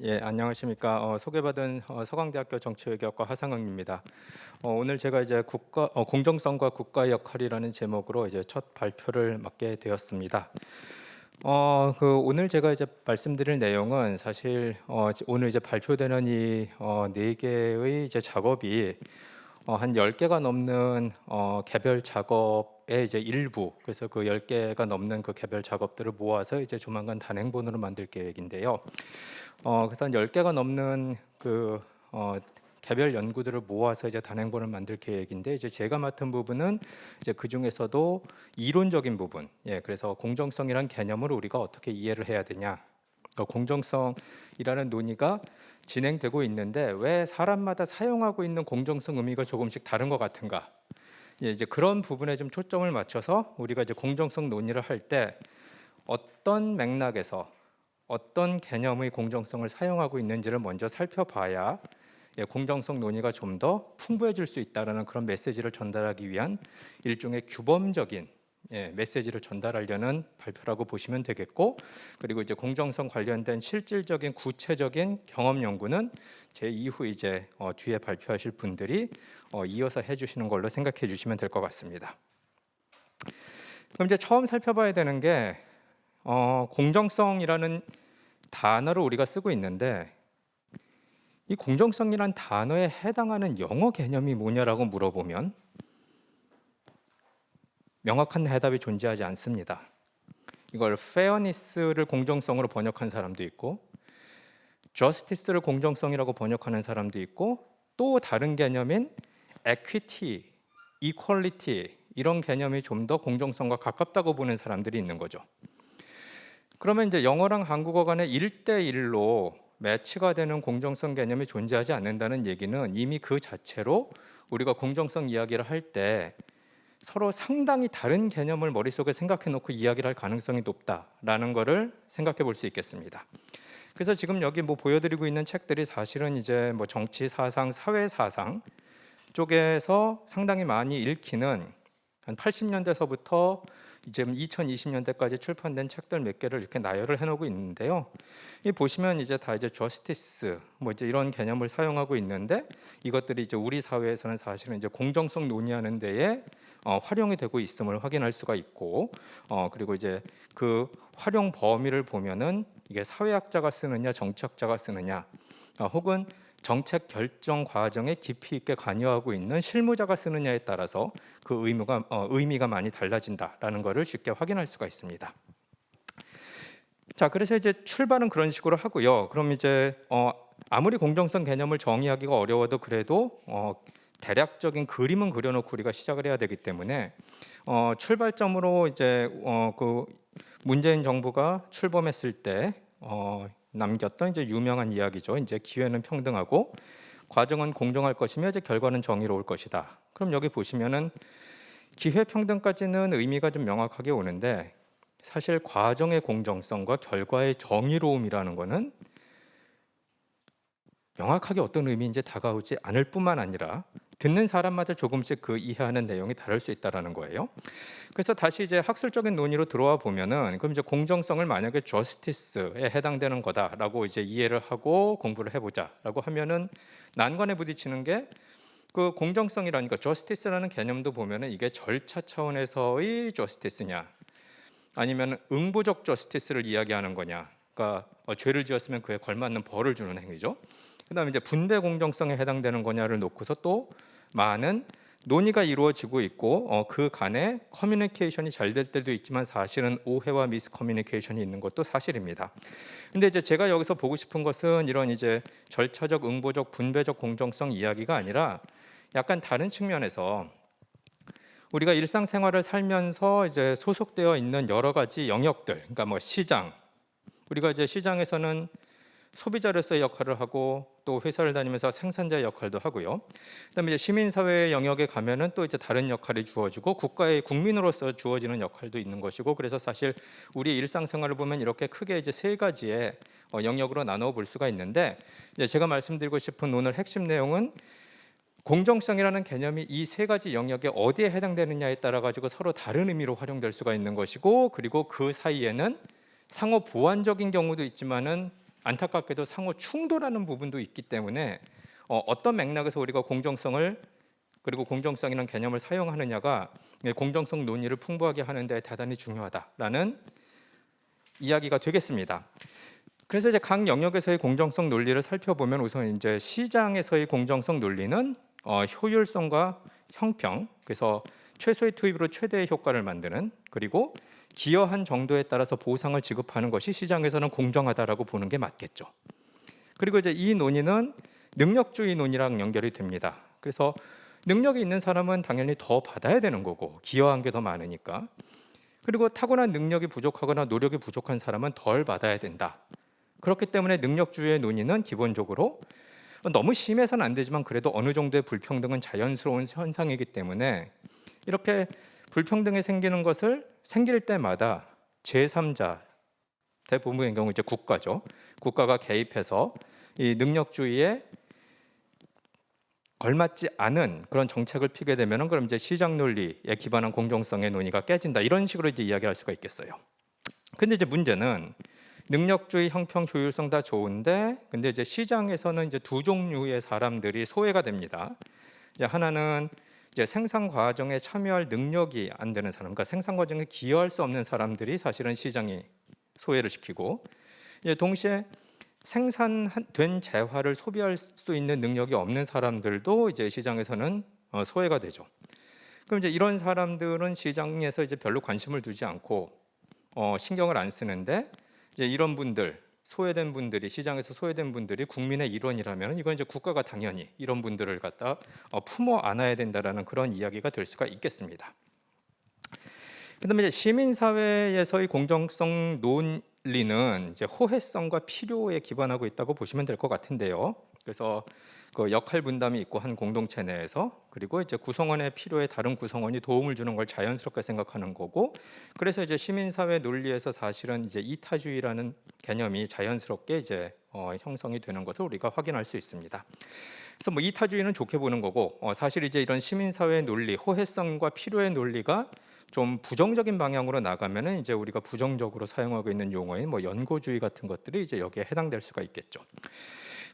예, 안녕하십니까. 소개받은 서강대학교 정치외교학과 하상학입니다. 오늘 제가 이제 공정성과 국가의 역할이라는 제목으로 이제 첫 발표를 맡게 되었습니다. 오늘 제가 이제 말씀드릴 내용은 사실 오늘 이제 발표되는 이 네 개의 이제 작업이 한 10개가 넘는 개별 작업의 이제 일부, 그래서 그 10개가 넘는 그 개별 작업들을 모아서 이제 조만간 단행본으로 만들 계획인데요. 그래서 한 10개가 넘는 개별 연구들을 모아서 이제 단행본을 만들 계획인데, 이제 제가 맡은 부분은 이제 그 중에서도 이론적인 부분, 그래서 공정성이란 개념을 우리가 어떻게 이해를 해야 되냐, 공정성이라는 논의가 진행되고 있는데 왜 사람마다 사용하고 있는 공정성 의미가 조금씩 다른 것 같은가? 이제 그런 부분에 좀 초점을 맞춰서 우리가 이제 공정성 논의를 할 때 어떤 맥락에서 어떤 개념의 공정성을 사용하고 있는지를 먼저 살펴봐야 공정성 논의가 좀 더 풍부해질 수 있다는 그런 메시지를 전달하기 위한 일종의 규범적인 메시지를 전달하려는 발표라고 보시면 되겠고, 그리고 이제 공정성 관련된 실질적인 구체적인 경험 연구는 제 이후 이제 뒤에 발표하실 분들이 이어서 해주시는 걸로 생각해 주시면 될 것 같습니다. 그럼 이제 처음 살펴봐야 되는 게 공정성이라는 단어를 우리가 쓰고 있는데, 이 공정성이란 단어에 해당하는 영어 개념이 뭐냐라고 물어보면 명확한 해답이 존재하지 않습니다. 이걸 fairness를 공정성으로 번역한 사람도 있고, justice를 공정성이라고 번역하는 사람도 있고, 또 다른 개념인 equity, equality 이런 개념이 좀 더 공정성과 가깝다고 보는 사람들이 있는 거죠. 그러면 이제 영어랑 한국어 간에 1대1로 매치가 되는 공정성 개념이 존재하지 않는다는 얘기는 이미 그 자체로 우리가 공정성 이야기를 할 때 서로 상당히 다른 개념을 머릿속에 생각해 놓고 이야기를 할 가능성이 높다라는 것을 생각해 볼 수 있겠습니다. 그래서 지금 여기 보여드리고 있는 책들이 사실은 이제 정치 사상, 사회 사상 쪽에서 상당히 많이 읽히는 한 80년대서부터 이제 2020년대까지 출판된 책들 몇 개를 이렇게 나열을 해놓고 있는데요. 이 보시면 이제 다 이제 저스티스 이제 이런 개념을 사용하고 있는데, 이것들이 이제 우리 사회에서는 사실은 이제 공정성 논의하는 데에 활용이 되고 있음을 확인할 수가 있고, 그리고 이제 그 활용 범위를 보면은 이게 사회학자가 쓰느냐 정치학자가 쓰느냐, 혹은 정책 결정 과정에 깊이 있게 관여하고 있는 실무자가 쓰느냐에 따라서 그 의미가 많이 달라진다라는 것을 쉽게 확인할 수가 있습니다. 자, 그래서 이제 출발은 그런 식으로 하고요. 그럼 이제 아무리 공정성 개념을 정의하기가 어려워도 그래도 대략적인 그림은 그려놓고 우리가 시작을 해야 되기 때문에 출발점으로 이제 그 문재인 정부가 출범했을 때 남겼던 이제 유명한 이야기죠. 이제 기회는 평등하고 과정은 공정할 것이며 이제 결과는 정의로울 것이다. 그럼 여기 보시면은 기회 평등까지는 의미가 좀 명확하게 오는데, 사실 과정의 공정성과 결과의 정의로움이라는 것은 명확하게 어떤 의미인지 다가오지 않을 뿐만 아니라 듣는 사람마다 조금씩 그 이해하는 내용이 다를 수 있다라는 거예요. 그래서 다시 이제 학술적인 논의로 들어와 보면은, 그럼 이제 공정성을 만약에 justice에 해당되는 거다라고 이제 이해를 하고 공부를 해보자라고 하면은 난관에 부딪히는 게, 그 공정성이라니까 justice라는 개념도 보면은 이게 절차 차원에서의 justice냐, 아니면 응부적 justice를 이야기하는 거냐, 그러니까 죄를 지었으면 그에 걸맞는 벌을 주는 행위죠. 그다음에 이제 분배 공정성에 해당되는 거냐를 놓고서 또 많은 논의가 이루어지고 있고, 그 간에 커뮤니케이션이 잘 될 때도 있지만 사실은 오해와 미스커뮤니케이션이 있는 것도 사실입니다. 근데 이제 제가 여기서 보고 싶은 것은 이런 이제 절차적, 응보적, 분배적 공정성 이야기가 아니라 약간 다른 측면에서 우리가 일상생활을 살면서 이제 소속되어 있는 여러 가지 영역들, 그러니까 시장, 우리가 이제 시장에서는 소비자로서의 역할을 하고, 또 회사를 다니면서 생산자의 역할도 하고요. 그다음에 이제 시민사회의 영역에 가면은 또 이제 다른 역할이 주어지고, 국가의 국민으로서 주어지는 역할도 있는 것이고, 그래서 사실 우리 일상생활을 보면 이렇게 크게 이제 세 가지의 영역으로 나눠 볼 수가 있는데, 이제 제가 말씀드리고 싶은 오늘 핵심 내용은 공정성이라는 개념이 이 세 가지 영역에 어디에 해당되느냐에 따라 가지고 서로 다른 의미로 활용될 수가 있는 것이고, 그리고 그 사이에는 상호 보완적인 경우도 있지만은 안타깝게도 상호 충돌하는 부분도 있기 때문에 어떤 맥락에서 우리가 공정성을 그리고 공정성이라는 개념을 사용하느냐가 공정성 논의를 풍부하게 하는 데 대단히 중요하다라는 이야기가 되겠습니다. 그래서 이제 각 영역에서의 공정성 논리를 살펴보면 우선 이제 시장에서의 공정성 논리는 효율성과 형평, 그래서 최소의 투입으로 최대의 효과를 만드는, 그리고 기여한 정도에 따라서 보상을 지급하는 것이 시장에서는 공정하다라고 보는 게 맞겠죠. 그리고 이제 이 논의는 능력주의 논의랑 연결이 됩니다. 그래서 능력이 있는 사람은 당연히 더 받아야 되는 거고 기여한 게 더 많으니까. 그리고 타고난 능력이 부족하거나 노력이 부족한 사람은 덜 받아야 된다. 그렇기 때문에 능력주의의 논의는 기본적으로 너무 심해서는 안 되지만 그래도 어느 정도의 불평등은 자연스러운 현상이기 때문에 이렇게 불평등이 생기는 것을 생길 때마다 제3자, 대부분의 경우 이제 국가죠. 국가가 개입해서 이 능력주의에 걸맞지 않은 그런 정책을 피게 되면은 그럼 이제 시장 논리에 기반한 공정성의 논의가 깨진다. 이런 식으로 이제 이야기할 수가 있겠어요. 근데 이제 문제는 능력주의, 형평, 효율성 다 좋은데 근데 이제 시장에서는 이제 두 종류의 사람들이 소외가 됩니다. 이제 하나는 이제 생산 과정에 참여할 능력이 안 되는 사람, 그러니까 생산 과정에 기여할 수 없는 사람들이 사실은 시장이 소외를 시키고, 이제 동시에 생산된 재화를 소비할 수 있는 능력이 없는 사람들도 이제 시장에서는 소외가 되죠. 그럼 이제 이런 사람들은 시장에서 이제 별로 관심을 두지 않고 신경을 안 쓰는데 이제 이런 분들, 소외된 분들이 시장에서 소외된 분들이 국민의 일원이라면 이건 이제 국가가 당연히 이런 분들을 갖다 품어 안아야 된다라는 그런 이야기가 될 수가 있겠습니다. 그다음에 이제 시민사회에서의 공정성 논리는 이제 호혜성과 필요에 기반하고 있다고 보시면 될 것 같은데요. 그래서 그 역할 분담이 있고 한 공동체 내에서, 그리고 이제 구성원의 필요에 다른 구성원이 도움을 주는 걸 자연스럽게 생각하는 거고, 그래서 이제 시민사회 논리에서 사실은 이제 이타주의라는 개념이 자연스럽게 이제 형성이 되는 것을 우리가 확인할 수 있습니다. 그래서 뭐 이타주의는 좋게 보는 거고, 사실 이제 이런 시민사회 논리, 호혜성과 필요의 논리가 좀 부정적인 방향으로 나가면은 이제 우리가 부정적으로 사용하고 있는 용어인 뭐 연고주의 같은 것들이 이제 여기에 해당될 수가 있겠죠.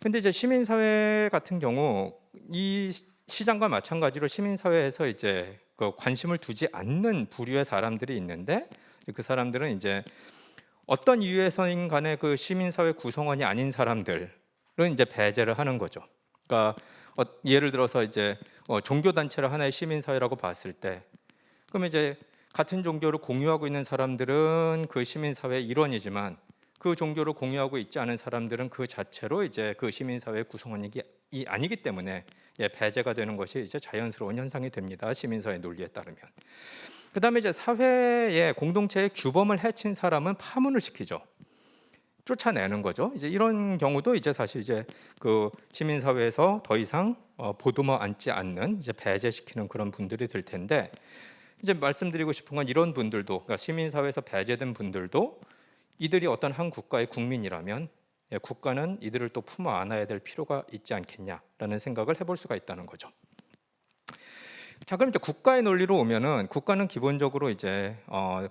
근데 이제 시민사회 같은 경우 이 시장과 마찬가지로 시민사회에서 이제 그 관심을 두지 않는 부류의 사람들이 있는데, 그 사람들은 이제 어떤 이유에서인 간에 그 시민사회 구성원이 아닌 사람들은 이제 배제를 하는 거죠. 그러니까 예를 들어서 이제 종교단체를 하나의 시민사회라고 봤을 때, 그러면 이제 같은 종교를 공유하고 있는 사람들은 그 시민사회의 일원이지만 그 종교를 공유하고 있지 않은 사람들은 그 자체로 이제 그 시민사회의 구성원이 아니기 때문에 배제가 되는 것이 이제 자연스러운 현상이 됩니다. 시민사회 논리에 따르면. 그다음에 이제 사회의 공동체의 규범을 해친 사람은 파문을 시키죠. 쫓아내는 거죠. 이제 이런 경우도 이제 사실 이제 그 시민사회에서 더 이상 보듬어 안지 않는 이제 배제시키는 그런 분들이 될 텐데, 이제 말씀드리고 싶은 건 이런 분들도, 그러니까 시민사회에서 배제된 분들도 이들이 어떤 한 국가의 국민이라면 국가는 이들을 또 품어 안아야 될 필요가 있지 않겠냐라는 생각을 해볼 수가 있다는 거죠. 자, 그럼 이제 국가의 논리로 오면은 국가는 기본적으로 이제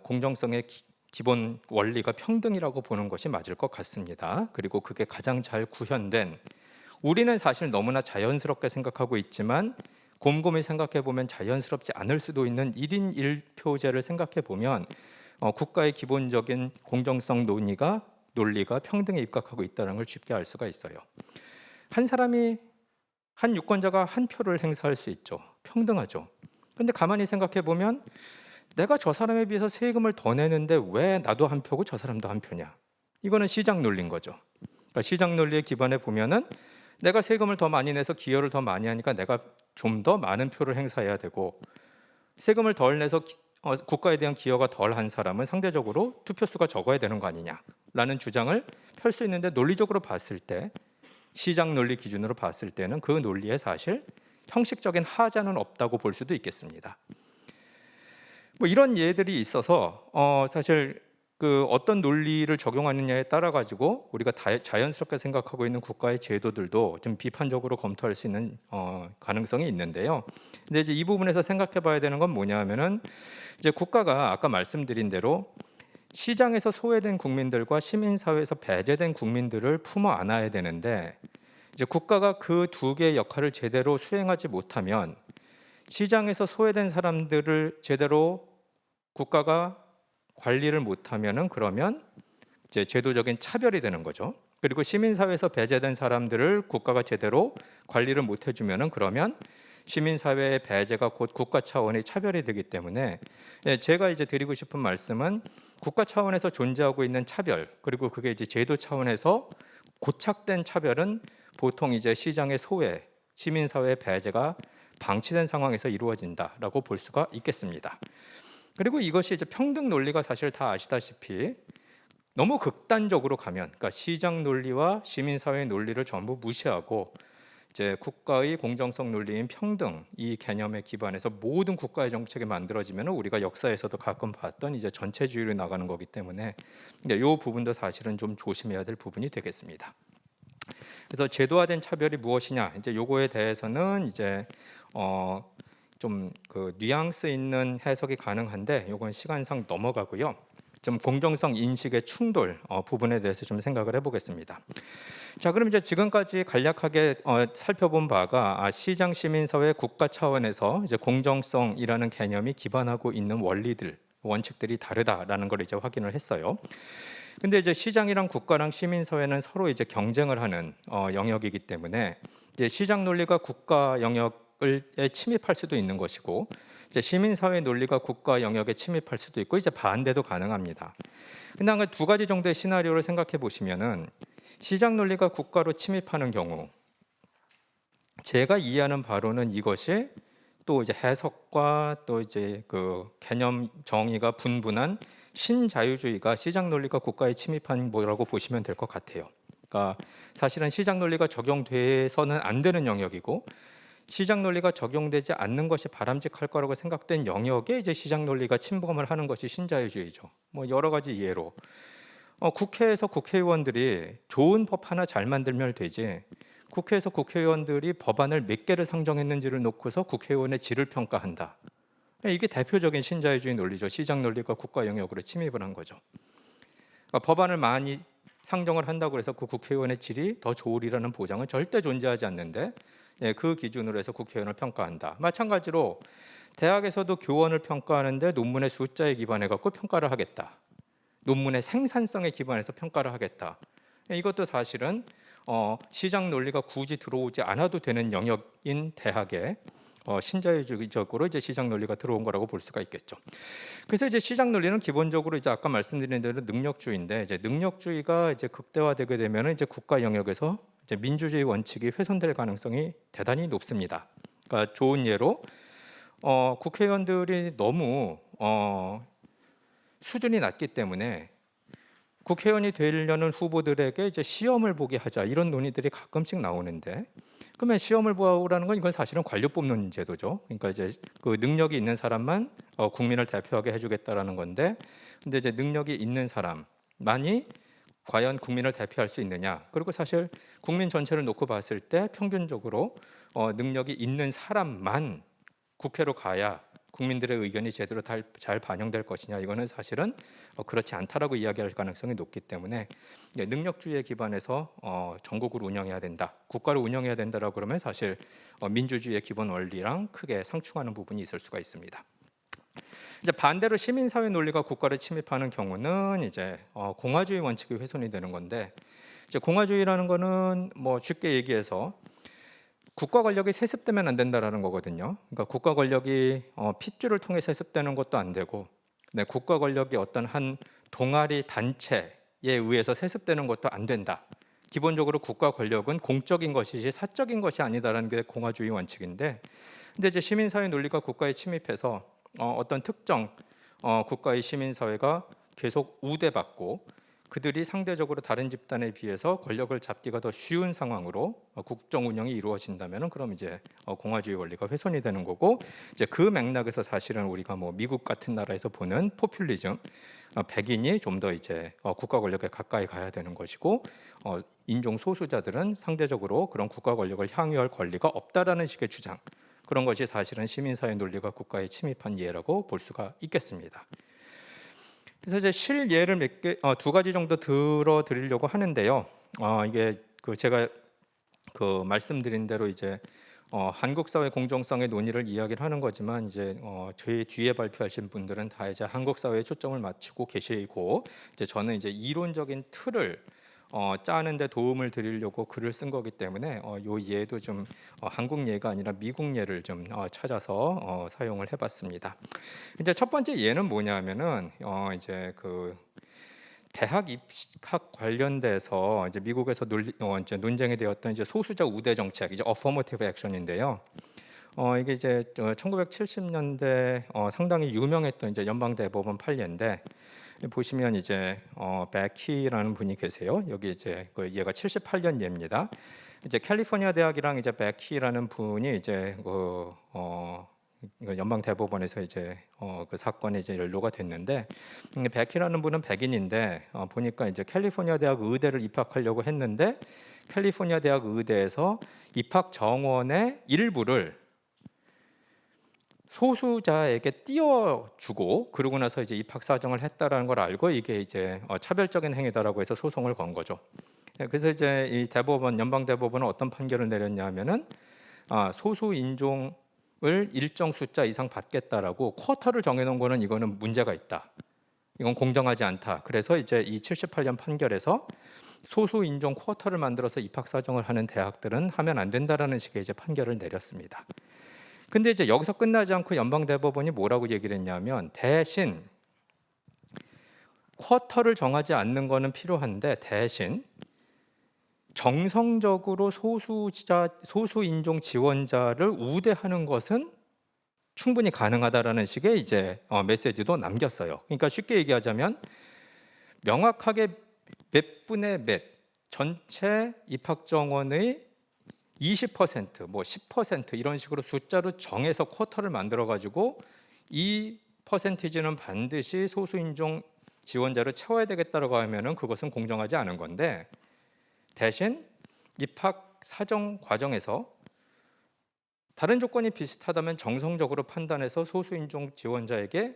공정성의 기본 원리가 평등이라고 보는 것이 맞을 것 같습니다. 그리고 그게 가장 잘 구현된, 우리는 사실 너무나 자연스럽게 생각하고 있지만 곰곰이 생각해 보면 자연스럽지 않을 수도 있는 1인 1표제를 생각해 보면 국가의 기본적인 공정성 논리가 평등에 입각하고 있다는 걸 쉽게 알 수가 있어요. 한 사람이, 한 유권자가 한 표를 행사할 수 있죠. 평등하죠. 그런데 가만히 생각해 보면 내가 저 사람에 비해서 세금을 더 내는데 왜 나도 한 표고 저 사람도 한 표냐? 이거는 시장 논리인 거죠. 그러니까 시장 논리에 기반해 보면은 내가 세금을 더 많이 내서 기여를 더 많이 하니까 내가 좀 더 많은 표를 행사해야 되고, 세금을 덜 내서 국가에 대한 기여가 덜한 사람은 상대적으로 투표수가 적어야 되는 거 아니냐라는 주장을 펼 수 있는데, 논리적으로 봤을 때, 시장 논리 기준으로 봤을 때는 그 논리에 사실 형식적인 하자는 없다고 볼 수도 있겠습니다. 뭐 이런 예들이 있어서 사실 그 어떤 논리를 적용하느냐에 따라 가지고 우리가 자연스럽게 생각하고 있는 국가의 제도들도 좀 비판적으로 검토할 수 있는 가능성이 있는데요. 근데 이제 이 부분에서 생각해 봐야 되는 건 뭐냐 하면은, 이제 국가가 아까 말씀드린 대로 시장에서 소외된 국민들과 시민사회에서 배제된 국민들을 품어 안아야 되는데 이제 국가가 그 두 개의 역할을 제대로 수행하지 못하면 시장에서 소외된 사람들을 제대로 국가가 관리를 못하면은 그러면 이제 제도적인 차별이 되는 거죠. 그리고 시민사회에서 배제된 사람들을 국가가 제대로 관리를 못 해주면은 그러면 시민사회의 배제가 곧 국가 차원의 차별이 되기 때문에 제가 이제 드리고 싶은 말씀은 국가 차원에서 존재하고 있는 차별 그리고 그게 이제 제도 차원에서 고착된 차별은 보통 이제 시장의 소외, 시민사회의 배제가 방치된 상황에서 이루어진다라고 볼 수가 있겠습니다. 그리고 이것이 이제 평등 논리가 사실 다 아시다시피 너무 극단적으로 가면, 그러니까 시장 논리와 시민사회 논리를 전부 무시하고 이제 국가의 공정성 논리인 평등 이 개념에 기반해서 모든 국가의 정책이 만들어지면 우리가 역사에서도 가끔 봤던 이제 전체주의로 나가는 거기 때문에 이 부분도 사실은 좀 조심해야 될 부분이 되겠습니다. 그래서 제도화된 차별이 무엇이냐 이제 요거에 대해서는 이제 좀 그 뉘앙스 있는 해석이 가능한데 요건 시간상 넘어가고요. 좀 공정성 인식의 충돌 부분에 대해서 좀 생각을 해보겠습니다. 자, 그럼 이제 지금까지 간략하게 살펴본 바가 시장 시민사회 국가 차원에서 이제 공정성이라는 개념이 기반하고 있는 원리들, 원칙들이 다르다라는 걸 이제 확인을 했어요. 근데 이제 시장이랑 국가랑 시민사회는 서로 이제 경쟁을 하는 영역이기 때문에 이제 시장 논리가 국가 영역에 침입할 수도 있는 것이고 이제 시민사회 논리가 국가 영역에 침입할 수도 있고 이제 반대도 가능합니다. 근데 한 두 가지 정도의 시나리오를 생각해 보시면은 시장 논리가 국가로 침입하는 경우 제가 이해하는 바로는 이것이 또 이제 해석과 또 이제 그 개념 정의가 분분한 신자유주의가 시장 논리가 국가에 침입한 뭐라고 보시면 될 것 같아요. 그러니까 사실은 시장 논리가 적용돼서는 안 되는 영역이고 시장 논리가 적용되지 않는 것이 바람직할 거라고 생각된 영역에 이제 시장 논리가 침범을 하는 것이 신자유주의죠. 뭐 여러 가지 예로 국회에서 국회의원들이 좋은 법 하나 잘 만들면 되지 국회에서 국회의원들이 법안을 몇 개를 상정했는지를 놓고서 국회의원의 질을 평가한다. 이게 대표적인 신자유주의 논리죠. 시장 논리가 국가 영역으로 침입을 한 거죠. 그러니까 법안을 많이 상정을 한다고 해서 그 국회의원의 질이 더 좋으리라는 보장은 절대 존재하지 않는데 그 기준으로 해서 국회의원을 평가한다. 마찬가지로 대학에서도 교원을 평가하는데 논문의 숫자에 기반해 갖고 평가를 하겠다. 논문의 생산성에 기반해서 평가를 하겠다. 이것도 사실은 시장 논리가 굳이 들어오지 않아도 되는 영역인 대학에 신자유주의적으로 이제 시장 논리가 들어온 거라고 볼 수가 있겠죠. 그래서 이제 시장 논리는 기본적으로 이제 아까 말씀드린 대로 능력주의인데 이제 능력주의가 이제 극대화되게 되면 이제 국가 영역에서 이제 민주주의 원칙이 훼손될 가능성이 대단히 높습니다. 그러니까 좋은 예로 국회의원들이 너무 수준이 낮기 때문에 국회의원이 되려는 후보들에게 이제 시험을 보게 하자 이런 논의들이 가끔씩 나오는데 그러면 시험을 보라는 건 이건 사실은 관료 뽑는 제도죠. 그러니까 이제 그 능력이 있는 사람만 국민을 대표하게 해주겠다라는 건데 근데 이제 능력이 있는 사람만이 과연 국민을 대표할 수 있느냐? 그리고 사실 국민 전체를 놓고 봤을 때 평균적으로 능력이 있는 사람만 국회로 가야 국민들의 의견이 제대로 잘 반영될 것이냐 이거는 사실은 그렇지 않다라고 이야기할 가능성이 높기 때문에 능력주의에 기반해서 전국을 운영해야 된다, 국가를 운영해야 된다라고 그러면 사실 민주주의의 기본 원리랑 크게 상충하는 부분이 있을 수가 있습니다. 이제 반대로 시민사회 논리가 국가를 침입하는 경우는 이제 공화주의 원칙이 훼손이 되는 건데 이제 공화주의라는 거는 뭐 쉽게 얘기해서 국가 권력이 세습되면 안 된다라는 거거든요. 그러니까 국가 권력이 핏줄을 통해 세습되는 것도 안 되고, 국가 권력이 어떤 한 동아리 단체에 의해서 세습되는 것도 안 된다. 기본적으로 국가 권력은 공적인 것이지 사적인 것이 아니다라는 게 공화주의 원칙인데, 근데 이제 시민사회 논리가 국가에 침입해서 어떤 특정 국가의 시민사회가 계속 우대받고 그들이 상대적으로 다른 집단에 비해서 권력을 잡기가 더 쉬운 상황으로 국정 운영이 이루어진다면 그럼 이제 공화주의 원리가 훼손이 되는 거고 이제 그 맥락에서 사실은 우리가 뭐 미국 같은 나라에서 보는 포퓰리즘 백인이 좀 더 이제 국가 권력에 가까이 가야 되는 것이고 인종 소수자들은 상대적으로 그런 국가 권력을 향유할 권리가 없다라는 식의 주장 그런 것이 사실은 시민사회 논리가 국가에 침입한 예라고 볼 수가 있겠습니다. 그래서 이제 실예를 몇 개, 두 가지 정도 들어드리려고 하는데요. 이게 제가 말씀드린 대로 이제 한국 사회 공정성의 논의를 이야기를 하는 거지만 이제 저희 뒤에 발표하신 분들은 다 이제 한국 사회에 초점을 맞추고 계시고 이제 저는 이제 이론적인 틀을 짜는 데 도움을 드리려고 글을 쓴 거기 때문에 요 예도 좀 한국 예가 아니라 미국 예를 좀 찾아서 사용을 해봤습니다. 이제 첫 번째 예는 뭐냐면은 이제 대학 입학 관련돼서 이제 미국에서 이제 논쟁이 되었던 이제 소수자 우대 정책, 이제 affirmative action인데요. 이게 이제 1970년대 상당히 유명했던 이제 연방 대법원 판례인데 보시면 이제 베키라는 분이 계세요. 여기 이제 얘가 78년 예입니다. 이제 캘리포니아 대학이랑 이제 베키라는 분이 이제 연방 대법원에서 이제 그 사건에 이제 연루가 됐는데 베키라는 분은 백인인데 보니까 이제 캘리포니아 대학 의대를 입학하려고 했는데 캘리포니아 대학 의대에서 입학 정원의 일부를 소수자에게 띄워주고 그러고 나서 이제 입학 사정을 했다라는 걸 알고 이게 이제 차별적인 행위다라고 해서 소송을 건 거죠. 그래서 이제 이 대법원 연방 대법원은 어떤 판결을 내렸냐면은 소수 인종을 일정 숫자 이상 받겠다라고 쿼터를 정해놓은 거는 이거는 문제가 있다. 이건 공정하지 않다. 그래서 이제 이 78년 판결에서 소수 인종 쿼터를 만들어서 입학 사정을 하는 대학들은 하면 안 된다라는 식의 이제 판결을 내렸습니다. 근데 이제 여기서 끝나지 않고 연방 대법원이 뭐라고 얘기를 했냐면 대신 쿼터를 정하지 않는 거는 필요한데 대신 정성적으로 소수 인종 지원자를 우대하는 것은 충분히 가능하다라는 식의 이제 메시지도 남겼어요. 그러니까 쉽게 얘기하자면 명확하게 몇 분의 몇 전체 입학 정원의 20%, 뭐 10% 이런 식으로 숫자로 정해서 쿼터를 만들어 가지고 이 퍼센티지는 반드시 소수 인종 지원자를 채워야 되겠다라고 하면은 그것은 공정하지 않은 건데 대신 입학 사정 과정에서 다른 조건이 비슷하다면 정성적으로 판단해서 소수 인종 지원자에게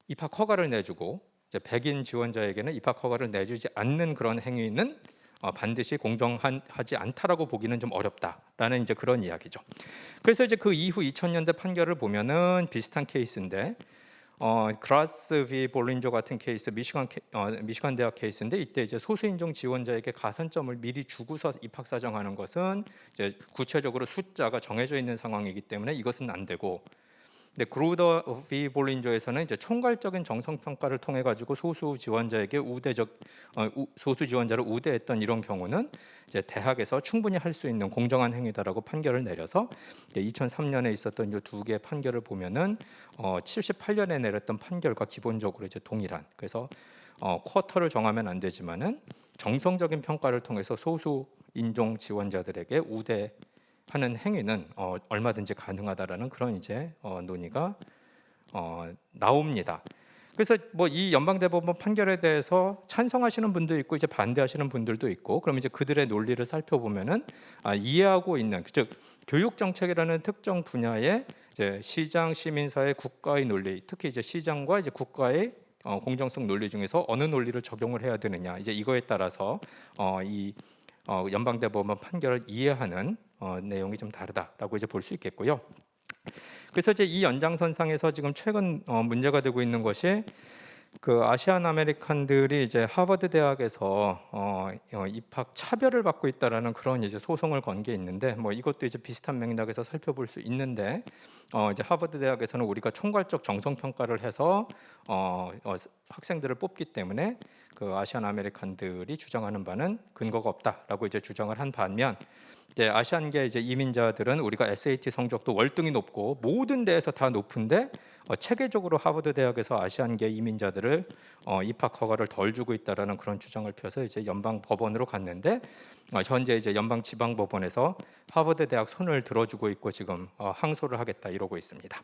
입학 허가를 내주고 이제 백인 지원자에게는 입학 허가를 내주지 않는 그런 행위는 반드시 공정하지 않다라고 보기는 좀 어렵다라는 이제 그런 이야기죠. 그래서 이제 그 이후 2000년대 판결을 보면은 비슷한 케이스인데 그라스 v 볼린저 같은 케이스 미시간 대학 케이스인데 이때 이제 소수 인종 지원자에게 가산점을 미리 주고서 입학 사정하는 것은 이제 구체적으로 숫자가 정해져 있는 상황이기 때문에 이것은 안 되고 근데 그루더 v 볼린저에서는 이제 총괄적인 정성 평가를 통해 가지고 소수 지원자에게 소수 지원자를 우대했던 이런 경우는 이제 대학에서 충분히 할 수 있는 공정한 행위다라고 판결을 내려서 2003년에 있었던 이 두 개의 판결을 보면은 78년에 내렸던 판결과 기본적으로 이제 동일한 그래서 쿼터를 정하면 안 되지만은 정성적인 평가를 통해서 소수 인종 지원자들에게 우대 하는 행위는 얼마든지 가능하다라는 그런 이제 논의가 나옵니다. 그래서 뭐 이 연방대법원 판결에 대해서 찬성하시는 분도 있고 이제 반대하시는 분들도 있고 그럼 이제 그들의 논리를 살펴보면은 이해하고 있는 즉 교육 정책이라는 특정 분야의 이제 시장, 시민사회, 국가의 논리, 특히 이제 시장과 이제 국가의 공정성 논리 중에서 어느 논리를 적용을 해야 되느냐 이제 이거에 따라서 이 연방대법원 판결을 이해하는 내용이 좀 다르다라고 이제 볼 수 있겠고요. 그래서 이제 이 연장선상에서 지금 최근 문제가 되고 있는 것이 그 아시안 아메리칸들이 이제 하버드 대학에서 입학 차별을 받고 있다라는 그런 이제 소송을 건 게 있는데 뭐 이것도 이제 비슷한 맥락에서 살펴볼 수 있는데 이제 하버드 대학에서는 우리가 총괄적 정성 평가를 해서 학생들을 뽑기 때문에 그 아시안 아메리칸들이 주장하는 바는 근거가 없다라고 이제 주장을 한 반면 이제 아시안계 이제 이민자들은 우리가 SAT 성적도 월등히 높고 모든 데에서 다 높은데 체계적으로 하버드 대학에서 아시안계 이민자들을 입학 허가를 덜 주고 있다라는 그런 주장을 펴서 이제 연방 법원으로 갔는데 현재 이제 연방 지방 법원에서 하버드 대학 손을 들어주고 있고 지금 항소를 하겠다 이러고 있습니다.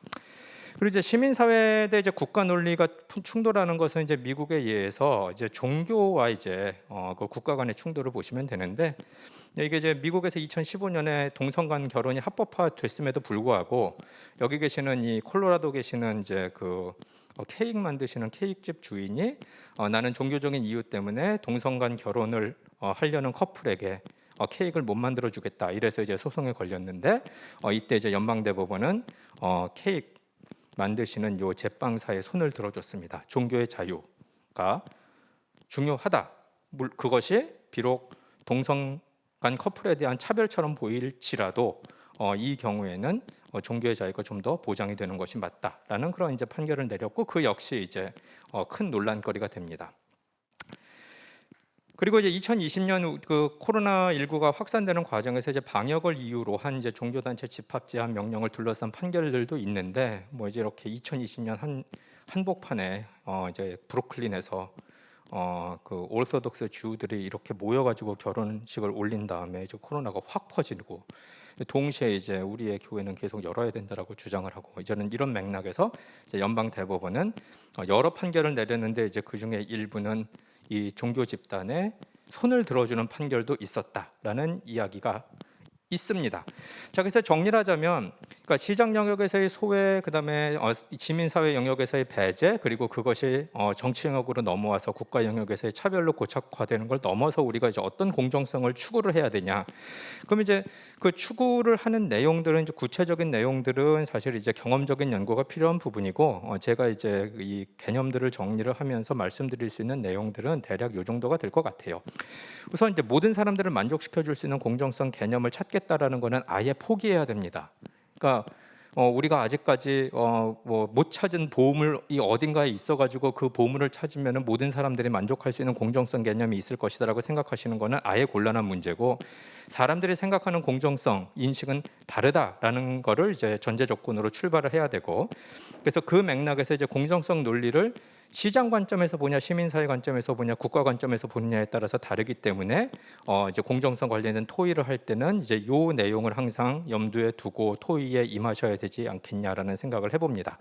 그리고 이제 시민사회 대 이제 국가 논리가 충돌하는 것은 이제 미국에 의해서 이제 종교와 이제 그 국가 간의 충돌을 보시면 되는데 이게 이제 미국에서 2015년에 동성 간 결혼이 합법화됐음에도 불구하고 여기 계시는 이 콜로라도 계시는 이제 그 케이크 만드시는 케이크집 주인이 나는 종교적인 이유 때문에 동성 간 결혼을 하려는 커플에게 케이크를 못 만들어 주겠다. 이래서 이제 소송에 걸렸는데 이때 이제 연방대법원은 케이크 만드시는 요 제빵사의 손을 들어줬습니다. 종교의 자유가 중요하다. 그것이 비록 동성 간 커플에 대한 차별처럼 보일지라도 이 경우에는 종교의 자유가 좀 더 보장이 되는 것이 맞다라는 그런 이제 판결을 내렸고 그 역시 이제 큰 논란거리가 됩니다. 그리고 이제 2020년 그 코로나19가 확산되는 과정에서 이제 방역을 이유로 한 이제 종교단체 집합 제한 명령을 둘러싼 판결들도 있는데 뭐 이제 이렇게 2020년 한복판에 이제 브루클린에서 그 오르소독스 주들이 이렇게 모여가지고 결혼식을 올린 다음에 이제 코로나가 확 퍼지고 동시에 이제 우리의 교회는 계속 열어야 된다라고 주장을 하고 이제는 이런 맥락에서 이제 연방 대법원은 여러 판결을 내렸는데 이제 그 중에 일부는 이 종교 집단에 손을 들어주는 판결도 있었다라는 이야기가 있습니다. 자, 그래서 정리를 하자면 그러니까 시장 영역에서의 소외, 그다음에 지민사회 영역에서의 배제, 그리고 그것이 정치 영역으로 넘어와서 국가 영역에서의 차별로 고착화되는 걸 넘어서 우리가 이제 어떤 공정성을 추구를 해야 되냐. 그럼 이제 그 추구를 하는 내용들은 이제 구체적인 내용들은 사실 이제 경험적인 연구가 필요한 부분이고 제가 이제 이 개념들을 정리를 하면서 말씀드릴 수 있는 내용들은 대략 요 정도가 될 것 같아요. 우선 이제 모든 사람들을 만족시켜 줄 수 있는 공정성 개념을 찾겠다라는 것은 아예 포기해야 됩니다. 그러니까 우리가 아직까지 뭐 못 찾은 보물이 어딘가에 있어가지고 그 보물을 찾으면은 모든 사람들이 만족할 수 있는 공정성 개념이 있을 것이다라고 생각하시는 것은 아예 곤란한 문제고 사람들이 생각하는 공정성 인식은 다르다라는 거를 이제 전제 조건으로 출발을 해야 되고 그래서 그 맥락에서 이제 공정성 논리를 시장 관점에서 보냐, 시민사회 관점에서 보냐, 국가 관점에서 보느냐에 따라서 다르기 때문에 이제 공정성 관련된 토의를 할 때는 이제 요 내용을 항상 염두에 두고 토의에 임하셔야 되지 않겠냐라는 생각을 해봅니다.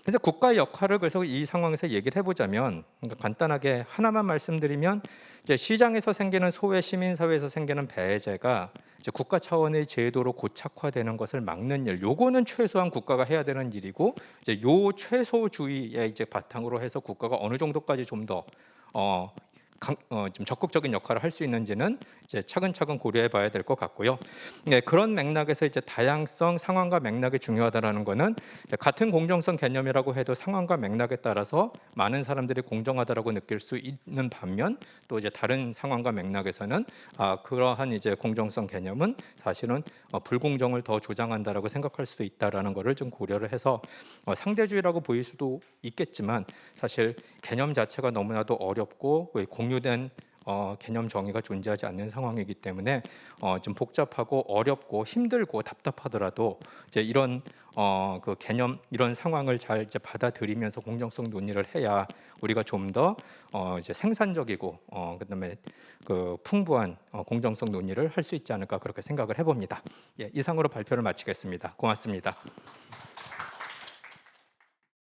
그래서 국가의 역할을 그래서 이 상황에서 얘기를 해보자면 그러니까 간단하게 하나만 말씀드리면 이제 시장에서 생기는 소외, 시민사회에서 생기는 배제가 이제 국가 차원의 제도로 고착화되는 것을 막는 일, 요거는 최소한 국가가 해야 되는 일이고 이제 요 최소주의에 이제 바탕으로 해서 국가가 어느 정도까지 좀 더 좀 적극적인 역할을 할 수 있는지는 이제 차근차근 고려해봐야 될 것 같고요. 네, 그런 맥락에서 이제 다양성, 상황과 맥락이 중요하다라는 것은 같은 공정성 개념이라고 해도 상황과 맥락에 따라서 많은 사람들이 공정하다라고 느낄 수 있는 반면 또 이제 다른 상황과 맥락에서는 그러한 이제 공정성 개념은 사실은 불공정을 더 조장한다라고 생각할 수도 있다라는 것을 좀 고려를 해서 상대주의라고 보일 수도 있겠지만 사실 개념 자체가 너무나도 어렵고 공유된 개념 정의가 존재하지 않는 상황이기 때문에 좀 복잡하고 어렵고 힘들고 답답하더라도 이제 이런 그 개념 이런 상황을 잘 이제 받아들이면서 공정성 논의를 해야 우리가 좀 더 이제 생산적이고 그다음에 그 풍부한 공정성 논의를 할 수 있지 않을까 그렇게 생각을 해봅니다. 예, 이상으로 발표를 마치겠습니다. 고맙습니다.